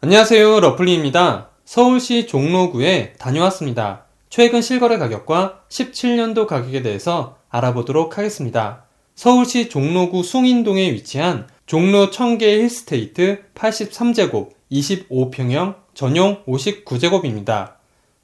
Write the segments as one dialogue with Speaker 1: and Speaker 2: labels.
Speaker 1: 안녕하세요, 러플리입니다. 서울시 종로구에 다녀왔습니다. 최근 실거래 가격과 17년도 가격에 대해서 알아보도록 하겠습니다. 서울시 종로구 숭인동에 위치한 종로 청계 힐스테이트 83제곱 25평형 전용 59제곱입니다.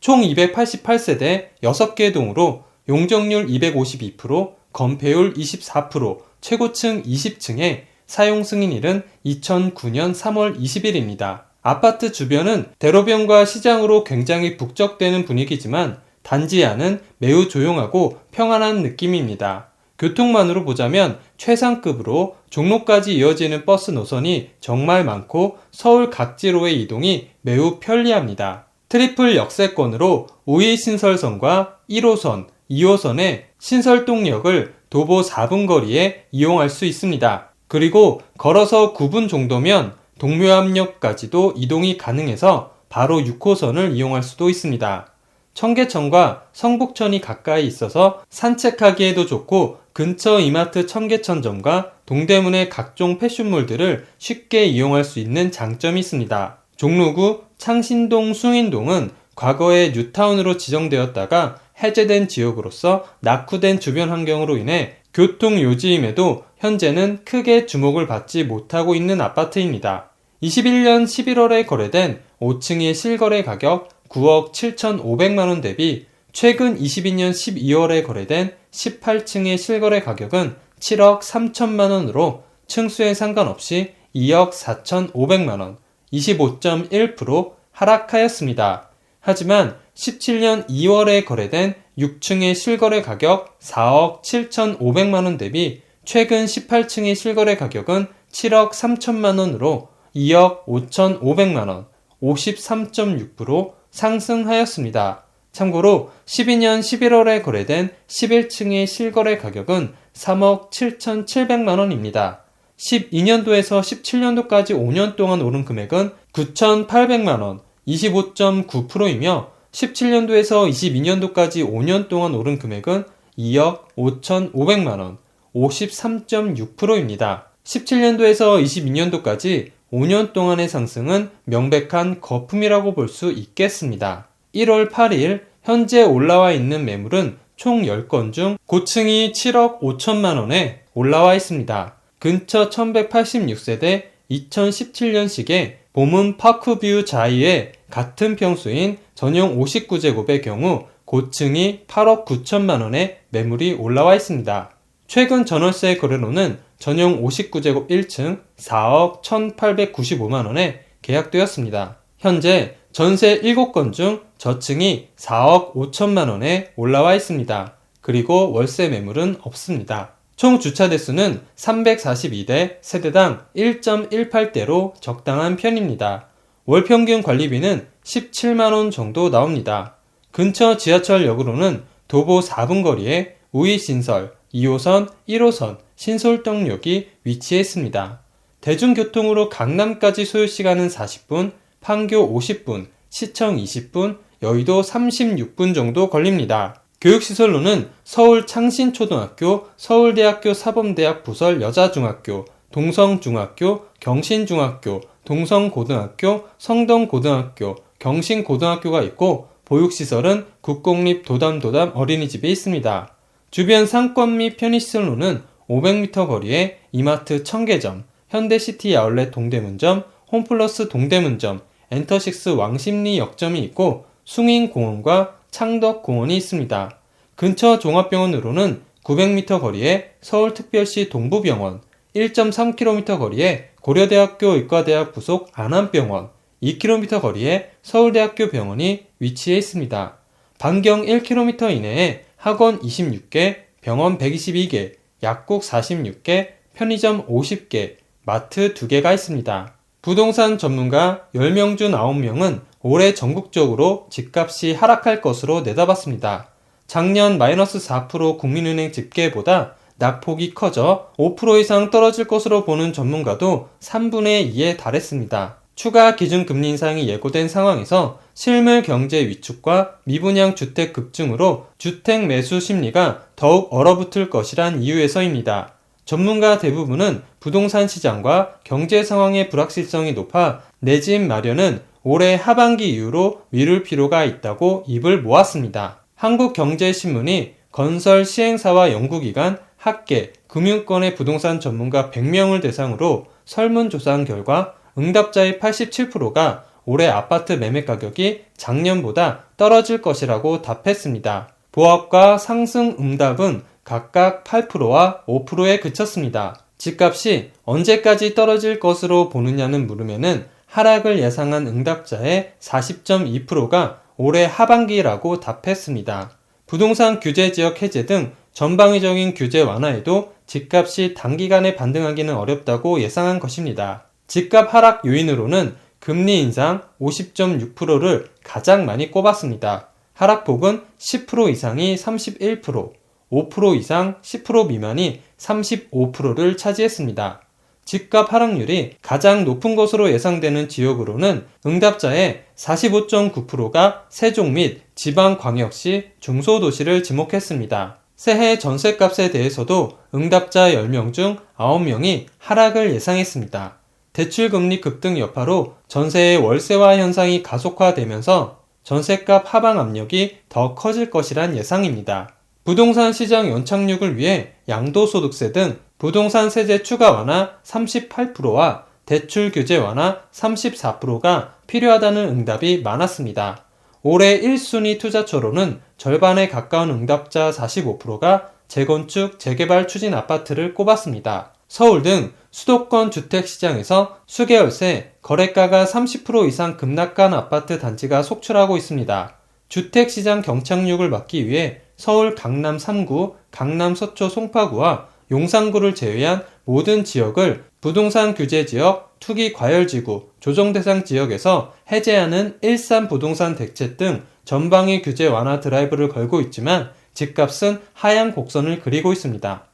Speaker 1: 총 288세대 6개 동으로 용적률 252%, 건폐율 24%, 최고층 20층에 사용 승인일은 2009년 3월 20일입니다. 아파트 주변은 대로변과 시장으로 굉장히 북적대는 분위기지만 단지 안은 매우 조용하고 평안한 느낌입니다. 교통만으로 보자면 최상급으로 종로까지 이어지는 버스 노선이 정말 많고 서울 각지로의 이동이 매우 편리합니다. 트리플 역세권으로 우이 신설선과 1호선, 2호선의 신설동역을 도보 4분 거리에 이용할 수 있습니다. 그리고 걸어서 9분 정도면 동묘암역까지도 이동이 가능해서 바로 6호선을 이용할 수도 있습니다. 청계천과 성북천이 가까이 있어서 산책하기에도 좋고 근처 이마트 청계천점과 동대문의 각종 패션몰들을 쉽게 이용할 수 있는 장점이 있습니다. 종로구 창신동 숭인동은 과거에 뉴타운으로 지정되었다가 해제된 지역으로서 낙후된 주변 환경으로 인해 교통 요지임에도 현재는 크게 주목을 받지 못하고 있는 아파트입니다. 21년 11월에 거래된 5층의 실거래 가격 9억 7,500만원 대비 최근 22년 12월에 거래된 18층의 실거래 가격은 7억 3천만원으로 층수에 상관없이 2억 4,500만원, 25.1% 하락하였습니다. 하지만 17년 2월에 거래된 6층의 실거래 가격 4억 7,500만원 대비 최근 18층의 실거래 가격은 7억 3천만원으로 2억 5,500만원, 53.6% 상승하였습니다. 참고로 12년 11월에 거래된 11층의 실거래 가격은 3억 7,700만원입니다. 12년도에서 17년도까지 5년 동안 오른 금액은 9,800만원, 25.9%이며 17년도에서 22년도까지 5년 동안 오른 금액은 2억 5,500만원, 53.6%입니다. 17년도에서 22년도까지 5년 동안의 상승은 명백한 거품이라고 볼 수 있겠습니다. 1월 8일 현재 올라와 있는 매물은 총 10건 중 고층이 7억 5천만원에 올라와 있습니다. 근처 1186세대 2017년식의 봄은 파크뷰 자이의 같은 평수인 전용 59제곱의 경우 고층이 8억 9천만원에 매물이 올라와 있습니다. 최근 전월세 거래로는 전용 59제곱 1층 4억 1,895만원에 계약되었습니다. 현재 전세 7건 중 저층이 4억 5천만원에 올라와 있습니다. 그리고 월세 매물은 없습니다. 총 주차 대수는 342대, 세대당 1.18대로 적당한 편입니다. 월 평균 관리비는 17만원 정도 나옵니다. 근처 지하철역으로는 도보 4분 거리에 우이신설, 2호선, 1호선, 신솔동역이 위치해 있습니다. 대중교통으로 강남까지 소요시간은 40분, 판교 50분, 시청 20분, 여의도 36분 정도 걸립니다. 교육시설로는 서울 창신초등학교, 서울대학교 사범대학 부설 여자중학교, 동성중학교, 경신중학교, 동성고등학교, 성동고등학교, 경신고등학교가 있고 보육시설은 국공립 도담도담 어린이집이 있습니다. 주변 상권 및 편의시설로는 500m 거리에 이마트 청계점, 현대시티 아울렛 동대문점, 홈플러스 동대문점, 엔터식스 왕십리 역점이 있고 숭인공원과 창덕공원이 있습니다. 근처 종합병원으로는 900m 거리에 서울특별시 동부병원, 1.3km 거리에 고려대학교 의과대학 부속 안암병원, 2km 거리에 서울대학교 병원이 위치해 있습니다. 반경 1km 이내에 학원 26개, 병원 122개, 약국 46개, 편의점 50개, 마트 2개가 있습니다. 부동산 전문가 10명 중 9명은 올해 전국적으로 집값이 하락할 것으로 내다봤습니다. 작년 마이너스 4% 국민은행 집계보다 낙폭이 커져 5% 이상 떨어질 것으로 보는 전문가도 3분의 2에 달했습니다. 추가 기준금리 인상이 예고된 상황에서 실물 경제 위축과 미분양 주택 급증으로 주택 매수 심리가 더욱 얼어붙을 것이란 이유에서입니다. 전문가 대부분은 부동산 시장과 경제 상황의 불확실성이 높아 내 집 마련은 올해 하반기 이후로 미룰 필요가 있다고 입을 모았습니다. 한국경제신문이 건설 시행사와 연구기관, 학계, 금융권의 부동산 전문가 100명을 대상으로 설문조사한 결과 응답자의 87%가 올해 아파트 매매 가격이 작년보다 떨어질 것이라고 답했습니다. 보합과 상승 응답은 각각 8%와 5%에 그쳤습니다. 집값이 언제까지 떨어질 것으로 보느냐는 물음에는 하락을 예상한 응답자의 40.2%가 올해 하반기라고 답했습니다. 부동산 규제 지역 해제 등 전방위적인 규제 완화에도 집값이 단기간에 반등하기는 어렵다고 예상한 것입니다. 집값 하락 요인으로는 금리 인상 50.6%를 가장 많이 꼽았습니다. 하락폭은 10% 이상이 31%, 5% 이상 10% 미만이 35%를 차지했습니다. 집값 하락률이 가장 높은 것으로 예상되는 지역으로는 응답자의 45.9%가 세종 및 지방광역시 중소도시를 지목했습니다. 새해 전셋값에 대해서도 응답자 10명 중 9명이 하락을 예상했습니다. 대출금리 급등 여파로 전세의 월세화 현상이 가속화되면서 전셋값 하방 압력이 더 커질 것이란 예상입니다. 부동산 시장 연착륙을 위해 양도소득세 등 부동산 세제 추가 완화 38%와 대출 규제 완화 34%가 필요하다는 응답이 많았습니다. 올해 1순위 투자처로는 절반에 가까운 응답자 45%가 재건축, 재개발 추진 아파트를 꼽았습니다. 서울 등 수도권 주택시장에서 수개월새 거래가가 30% 이상 급락한 아파트 단지가 속출하고 있습니다. 주택시장 경착륙을 막기 위해 서울 강남 3구, 강남 서초 송파구와 용산구를 제외한 모든 지역을 부동산 규제 지역, 투기 과열지구, 조정대상 지역에서 해제하는 일산 부동산 대책 등 전방위 규제 완화 드라이브를 걸고 있지만 집값은 하향 곡선을 그리고 있습니다.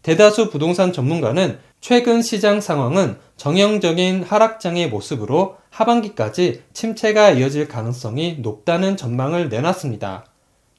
Speaker 1: 대다수 부동산 전문가는 최근 시장 상황은 정형적인 하락장의 모습으로 하반기까지 침체가 이어질 가능성이 높다는 전망을 내놨습니다.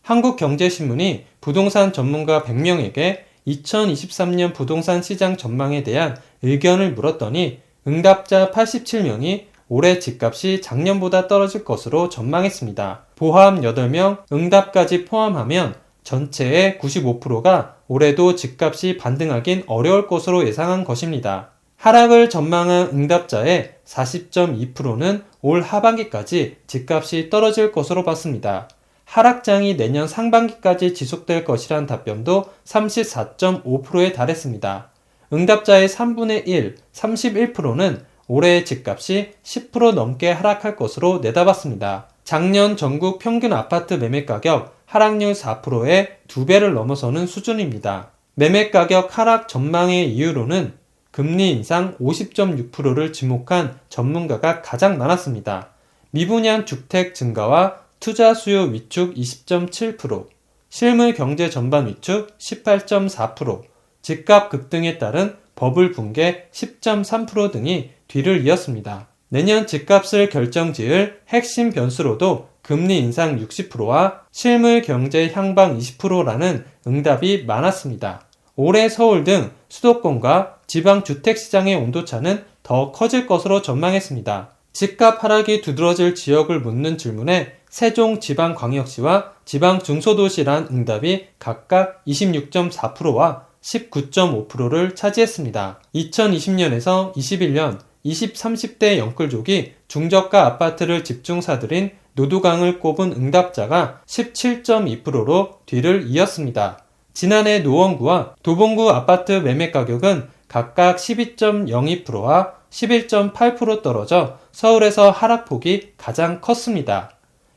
Speaker 1: 한국경제신문이 부동산 전문가 100명에게 2023년 부동산 시장 전망에 대한 의견을 물었더니 응답자 87명이 올해 집값이 작년보다 떨어질 것으로 전망했습니다. 보합 8명, 응답까지 포함하면 전체의 95%가 올해도 집값이 반등하긴 어려울 것으로 예상한 것입니다. 하락을 전망한 응답자의 40.2%는 올 하반기까지 집값이 떨어질 것으로 봤습니다. 하락장이 내년 상반기까지 지속될 것이란 답변도 34.5%에 달했습니다. 응답자의 3분의 1, 31%는 올해의 집값이 10% 넘게 하락할 것으로 내다봤습니다. 작년 전국 평균 아파트 매매가격 하락률 4%의 2배를 넘어서는 수준입니다. 매매가격 하락 전망의 이유로는 금리 인상 50.6%를 지목한 전문가가 가장 많았습니다. 미분양 주택 증가와 투자 수요 위축 20.7%, 실물 경제 전반 위축 18.4%, 집값 급등에 따른 버블 붕괴 10.3% 등이 뒤를 이었습니다. 내년 집값을 결정지을 핵심 변수로도 금리 인상 60%와 실물 경제 향방 20%라는 응답이 많았습니다. 올해 서울 등 수도권과 지방 주택시장의 온도차는 더 커질 것으로 전망했습니다. 집값 하락이 두드러질 지역을 묻는 질문에 세종 지방광역시와 지방 중소도시란 응답이 각각 26.4%와 19.5%를 차지했습니다. 2020년에서 21년 20, 30대 영끌족이 중저가 아파트를 집중 사들인 노두강을 꼽은 응답자가 17.2%로 뒤를 이었습니다. 지난해 노원구와 도봉구 아파트 매매 가격은 각각 12.02%와 11.8% 떨어져 서울에서 하락폭이 가장 컸습니다.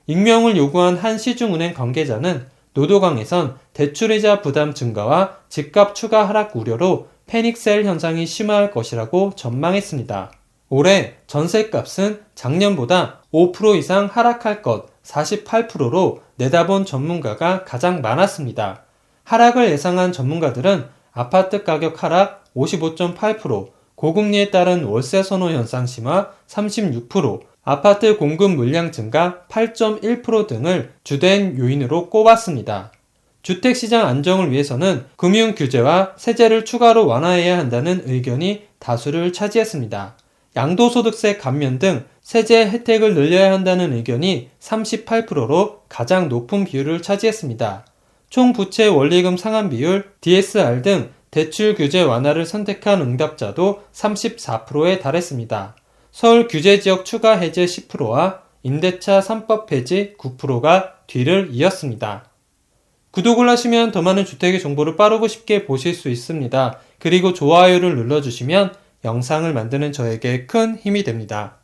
Speaker 1: 익명을 요구한 한 시중은행 관계자는 노도강에선 대출이자 부담 증가와 집값 추가 하락 우려로 패닉셀 현상이 심화할 것이라고 전망했습니다. 올해 전셋값은 작년보다 5% 이상 하락할 것 48%로 내다본 전문가가 가장 많았습니다. 하락을 예상한 전문가들은 아파트 가격 하락 55.8%, 고금리에 따른 월세 선호 현상 심화 36%, 아파트 공급 물량 증가 8.1% 등을 주된 요인으로 꼽았습니다. 주택시장 안정을 위해서는 금융 규제와 세제를 추가로 완화해야 한다는 의견이 다수를 차지했습니다. 양도소득세 감면 등 세제 혜택을 늘려야 한다는 의견이 38%로 가장 높은 비율을 차지했습니다. 총 부채 원리금 상환 비율, DSR 등 대출 규제 완화를 선택한 응답자도 34%에 달했습니다. 서울 규제지역 추가 해제 10%와 임대차 3법 폐지 9%가 뒤를 이었습니다. 구독을 하시면 더 많은 주택의 정보를 빠르고 쉽게 보실 수 있습니다. 그리고 좋아요를 눌러주시면 영상을 만드는 저에게 큰 힘이 됩니다.